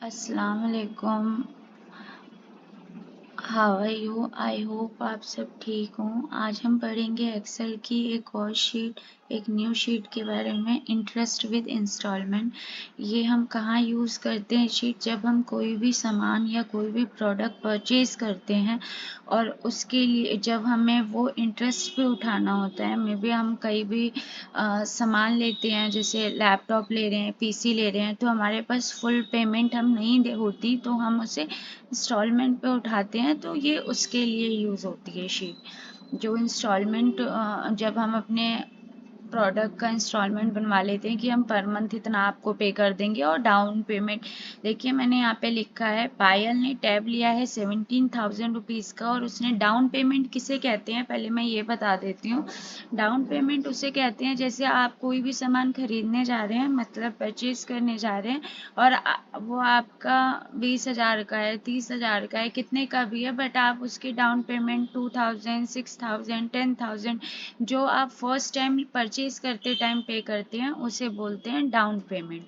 अस्सलाम वालेकुम। How are you? I hope आप सब ठीक हों। आज हम पढ़ेंगे एक्सेल की एक और शीट, एक न्यू शीट के बारे में, इंटरेस्ट विद इंस्टॉलमेंट। ये हम कहाँ यूज़ करते हैं शीट? जब हम कोई भी सामान या कोई भी प्रोडक्ट परचेज करते हैं और उसके लिए जब हमें वो इंटरेस्ट पे उठाना होता है, मे बी हम कहीं भी सामान लेते हैं, जैसे लैपटॉप ले रहे हैं, पीसी ले रहे हैं, तो हमारे पास फुल पेमेंट हम नहीं होती, तो हम उसे इंस्टॉलमेंट पे उठाते हैं, तो ये उसके लिए यूज़ होती है शीट। जो इंस्टॉलमेंट जब हम अपने प्रोडक्ट का इंस्टॉलमेंट बनवा लेते हैं कि हम पर मंथ इतना आपको पे कर देंगे और डाउन पेमेंट। देखिए मैंने यहाँ पे लिखा है, पायल ने टैब लिया है 17,000 रुपीज़ का और उसने डाउन पेमेंट किसे कहते हैं पहले मैं ये बता देती हूँ। डाउन पेमेंट उसे कहते हैं जैसे आप कोई भी सामान खरीदने जा रहे हैं, मतलब परचेज करने जा रहे हैं, और वो आपका 20,000 का है, 30,000 का है, कितने का भी है, बट आप उसकी डाउन पेमेंट 2,000, 6,000, 10,000 जो आप फर्स्ट टाइम परचेज करते टाइम पे करते हैं उसे बोलते हैं डाउन पेमेंट।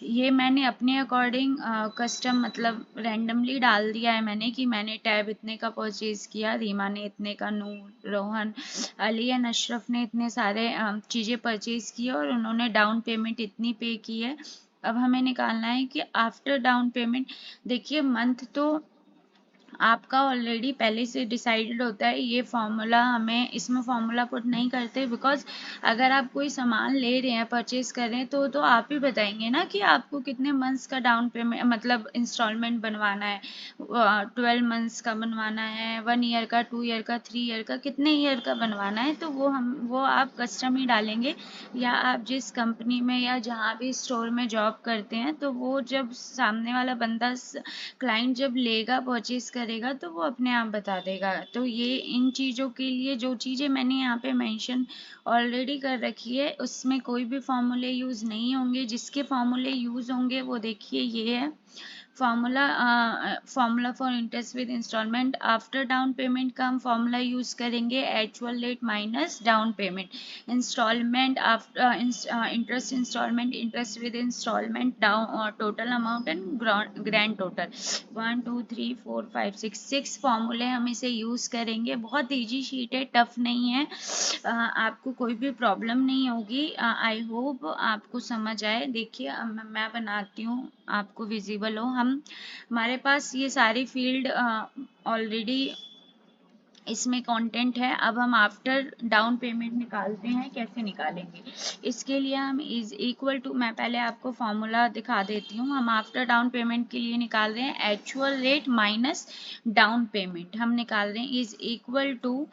ये मैंने अपने अकॉर्डिंग कस्टम मतलब रैंडमली डाल दिया है मैंने कि मैंने टैब इतने का परचेज किया, रीमा ने इतने का, नूर, रोहन, अली एंड अशरफ ने इतने सारे चीज़ें परचेज की और उन्होंने डाउन पेमेंट इतनी पे की है। अब हमें निकालना है कि आफ्टर डाउन पेमेंट, देखिए मंथ तो आपका ऑलरेडी पहले से डिसाइडेड होता है। ये फॉर्मूला हमें इसमें फॉर्मूला पुट नहीं करते, बिकॉज अगर आप कोई सामान ले रहे हैं, परचेज कर रहे हैं, तो आप ही बताएंगे ना कि आपको कितने मंथ्स का डाउन पेमेंट मतलब इंस्टॉलमेंट बनवाना है। 12 मंथ्स का बनवाना है, 1 ईयर का, 2 ईयर का, 3 ईयर का, कितने ईयर का बनवाना है, तो वो आप कस्टम ही डालेंगे। या आप जिस कंपनी में या जहाँ भी स्टोर में जॉब करते हैं, तो वो जब सामने वाला बंदा क्लाइंट जब लेगा, परचेज करेगा, तो वो अपने आप बता देगा। तो ये इन चीज़ों के लिए जो चीज़ें मैंने यहाँ पे मेंशन ऑलरेडी कर रखी है, उसमें कोई भी फॉर्मूले यूज़ नहीं होंगे। जिसके फॉर्मूले यूज़ होंगे वो देखिए ये है formula for interest with instalment. After down payment का हम फॉर्मूला यूज करेंगे actual rate minus down payment. Instalment after interest instalment, interest with instalment, down total amount and grand total. 1 2 3 4 5 6 फॉर्मूले हम इसे यूज करेंगे। बहुत ईजी शीट है, tough नहीं है, आपको कोई भी प्रॉब्लम नहीं होगी। आई होप आपको समझ आए। देखिए मैं बनाती हूँ, आपको विजिबल हो। हमारे पास ये सारी फील्ड ऑलरेडी इसमें कंटेंट है। अब हम आफ्टर डाउन पेमेंट निकालते हैं, कैसे निकालेंगे इसके लिए हम इज इक्वल टू, मैं पहले आपको फॉर्मूला दिखा देती हूँ। हम आफ्टर डाउन पेमेंट के लिए निकाल रहे हैं actual rate minus down payment. हम निकाल रहे हैं is equal to,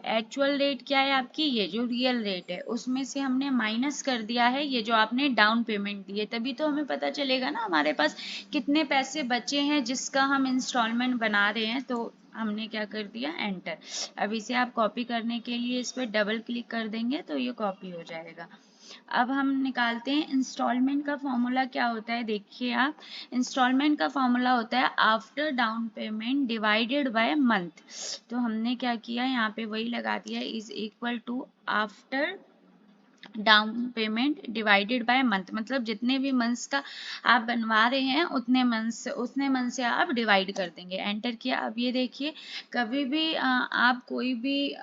actual rate क्या है आपकी, ये जो रियल रेट है उसमें से हमने माइनस कर दिया है ये जो आपने डाउन पेमेंट दी है, तभी तो हमें पता चलेगा ना हमारे पास कितने पैसे बचे हैं जिसका हम इंस्टॉलमेंट बना रहे हैं। तो हमने क्या कर दिया, एंटर। अब इसे आप कॉपी करने के लिए इस पर डबल क्लिक कर देंगे तो ये कॉपी हो जाएगा। अब हम निकालते हैं इंस्टॉलमेंट का फॉर्मूला क्या होता है। देखिए आप, इंस्टॉलमेंट का फॉर्मूला होता है after down payment divided by month. तो हमने क्या किया, यहाँ पे वही लगा दिया, is equal to after down payment divided by month, मतलब जितने भी मंथ्स का आप बनवा रहे हैं उतने मंथ से आप डिवाइड कर देंगे। एंटर किया। अब ये देखिए, कभी भी आप कोई भी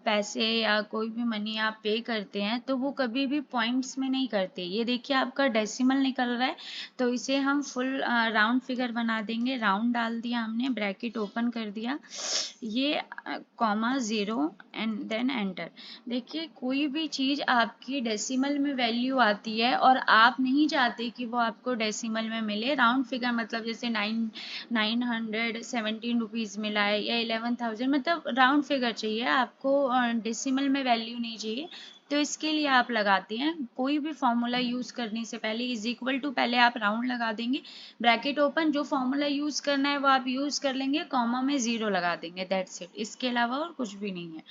पैसे या कोई भी मनी आप पे करते हैं तो वो कभी भी पॉइंट्स में नहीं करते। ये देखिए आपका डेसिमल निकल रहा है, तो इसे हम फुल राउंड फिगर बना देंगे। राउंड डाल दिया हमने, ब्रैकेट ओपन कर दिया, ये कॉमा 0 एंड देन एंटर। देखिए कोई भी चीज़ आपकी डेसिमल में वैल्यू आती है और आप नहीं चाहते कि वो आपको डेसिमल में मिले, राउंड फिगर मतलब जैसे 917 रुपीज़ मिला है या 11,000, मतलब राउंड फिगर चाहिए आपको, डेसिमल में वैल्यू नहीं चाहिए। तो इसके लिए आप लगाते हैं, कोई भी फॉर्मूला यूज करने से पहले इज इक्वल टू, पहले आप राउंड लगा देंगे, ब्रैकेट ओपन, जो फॉर्मूला यूज करना है वो आप यूज कर लेंगे, कॉमा में 0 लगा देंगे, दैट्स इट। इसके अलावा और कुछ भी नहीं है।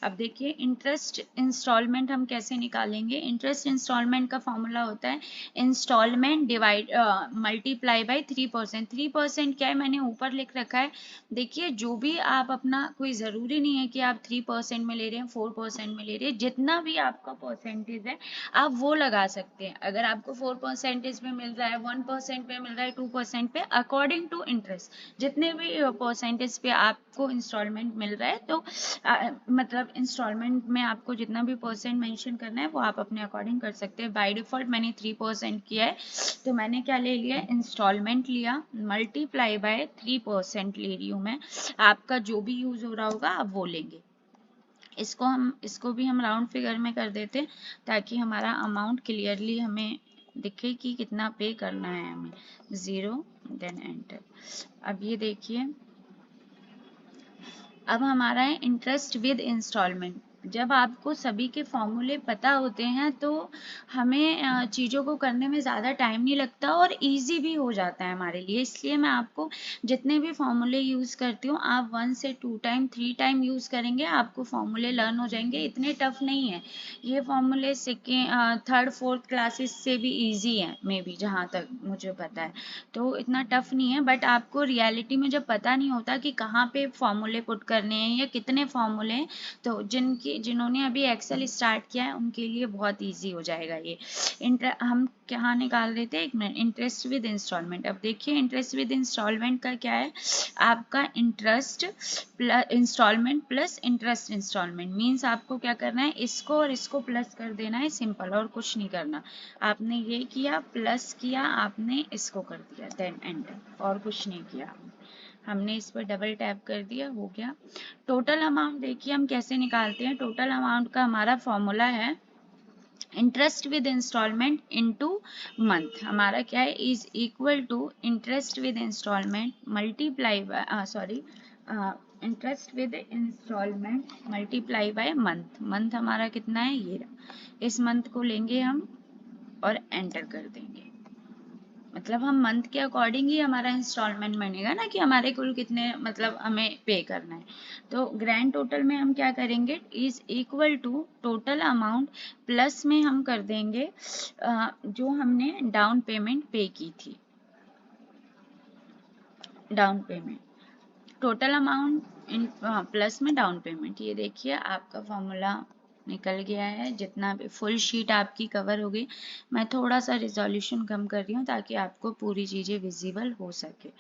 अब देखिए इंटरेस्ट इंस्टॉलमेंट हम कैसे निकालेंगे। इंटरेस्ट इंस्टॉलमेंट का फॉर्मूला होता है इंस्टॉलमेंट डिवाइड मल्टीप्लाई बाय 3%। 3% क्या है, मैंने ऊपर लिख रखा है। देखिए जो भी आप अपना, कोई ज़रूरी नहीं है कि आप 3% में ले रहे हैं, 4% में ले रहे हैं, जितना भी आपका परसेंटेज है आप वो लगा सकते हैं। अगर आपको 4% पे मिल रहा है, 1% पे मिल रहा है, 2% पे, अकॉर्डिंग टू इंटरेस्ट, जितने भी परसेंटेज पे आपको इंस्टॉलमेंट मिल रहा है, तो मतलब इंस्टॉलमेंट में आपको जितना भी परसेंट मेंशन करना है वो आप अपने अकॉर्डिंग कर सकते हैं। बाय डिफॉल्ट मैंने 3% किया है, तो मैंने क्या ले लिया, इंस्टॉलमेंट लिया, मल्टीप्लाई बाय 3% ले रही हूँ मैं। आपका जो भी यूज हो रहा होगा आप वो लेंगे। इसको भी हम राउंड फिगर में कर देते हैं ताकि हमारा अमाउंट क्लियरली हमें दिखे कि कितना पे करना है हमें। 0 देन एंटर। अब ये देखिए, अब हमारा है इंटरेस्ट विद इंस्टॉलमेंट। जब आपको सभी के फॉर्मूले पता होते हैं तो हमें चीज़ों को करने में ज़्यादा टाइम नहीं लगता और इजी भी हो जाता है हमारे लिए। इसलिए मैं आपको जितने भी फॉर्मूले यूज़ करती हूँ, आप 1 से 2 टाइम 3 टाइम यूज़ करेंगे, आपको फॉर्मूले लर्न हो जाएंगे। इतने टफ नहीं है ये फॉर्मूले। सेकेंड थर्ड फोर्थ क्लासेस से भी ईजी है मे बी, जहाँ तक मुझे पता है, तो इतना टफ नहीं है। बट आपको रियलिटी में जब पता नहीं होता कि कहाँ पे फॉर्मूले पुट करने हैं या कितने फॉर्मूले हैं, तो जिन्होंने अभी एक्सेल स्टार्ट किया है उनके लिए बहुत इजी हो जाएगा ये। हम क्या निकाल रहे थे, एक मिनट, इंटरेस्ट विद इंस्टॉलमेंट। अब देखिए इंटरेस्ट विद इंस्टॉलमेंट का क्या है, आपका interest plus instalment plus interest instalment means आपको क्या करना है, इसको और इसको प्लस कर देना है, सिंपल, और कुछ नहीं करना। आपने ये किया, प्लस किया, आपने इसको कर दिया, देन एंटर, और कुछ नहीं किया। हमने इस पर डबल टैप कर दिया, हो गया। टोटल अमाउंट देखिए हम कैसे निकालते हैं। टोटल अमाउंट का हमारा फॉर्मूला है interest with instalment into month. हमारा क्या है, is equal to interest with instalment multiply by interest with instalment multiply by month. Month हमारा कितना है, ये रहा। इस मंथ को लेंगे हम और एंटर कर देंगे। मतलब हम मंथ के अकॉर्डिंग ही हमारा इंस्टॉलमेंट बनेगा ना, कि हमारे कुल कितने मतलब हमें पे करना है। तो ग्रैंड टोटल में हम क्या करेंगे, is equal to total amount plus में हम कर देंगे जो हमने डाउन पेमेंट पे की थी, down payment, total amount in plus में डाउन पेमेंट। ये देखिए आपका फॉर्मूला निकल गया है। जितना भी फुल शीट आपकी कवर हो गई। मैं थोड़ा सा रिजोल्यूशन कम कर रही हूँ ताकि आपको पूरी चीज़ें विजिबल हो सके।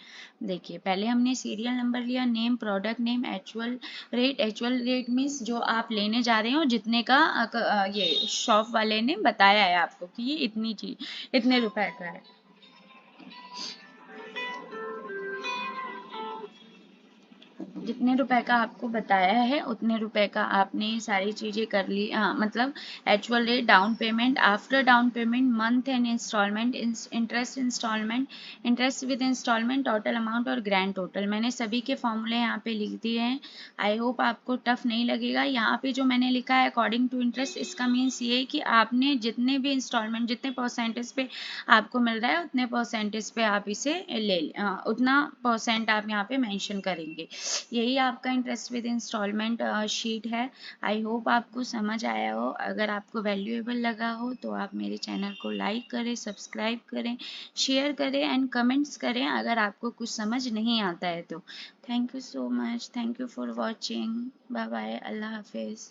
देखिए पहले हमने सीरियल नंबर लिया, नेम, प्रोडक्ट नेम, एचुअल रेट मीन्स जो आप लेने जा रहे हो, जितने का ये शॉप वाले ने बताया है आपको कि ये इतनी चीज इतने रुपए का है। जितने रुपए का आपको बताया है उतने रुपए का आपने सारी चीजें कर ली। मतलब actual rate, down payment, after down payment, month and installment, interest instalment, interest with installment, total amount और ग्रैंड टोटल। मैंने सभी के फॉर्मूले यहाँ पे लिख दिए हैं। आई होप आपको टफ नहीं लगेगा। यहाँ पे जो मैंने लिखा है अकॉर्डिंग टू इंटरेस्ट, इसका मीन्स ये है कि आपने जितने भी इंस्टॉलमेंट, जितने परसेंटेज पे आपको मिल रहा है उतने परसेंटेज पे आप इसे उतना परसेंट आप यहाँ पे मेंशन करेंगे। यही आपका इंटरेस्ट विद इंस्टॉलमेंट शीट है। आई होप आपको समझ आया हो। अगर आपको वैल्यूएबल लगा हो तो आप मेरे चैनल को लाइक करें, सब्सक्राइब करें, शेयर करें एंड कमेंट्स करें अगर आपको कुछ समझ नहीं आता है तो। Thank you so much, thank you for watching, bye bye, अल्लाह हाफिज़।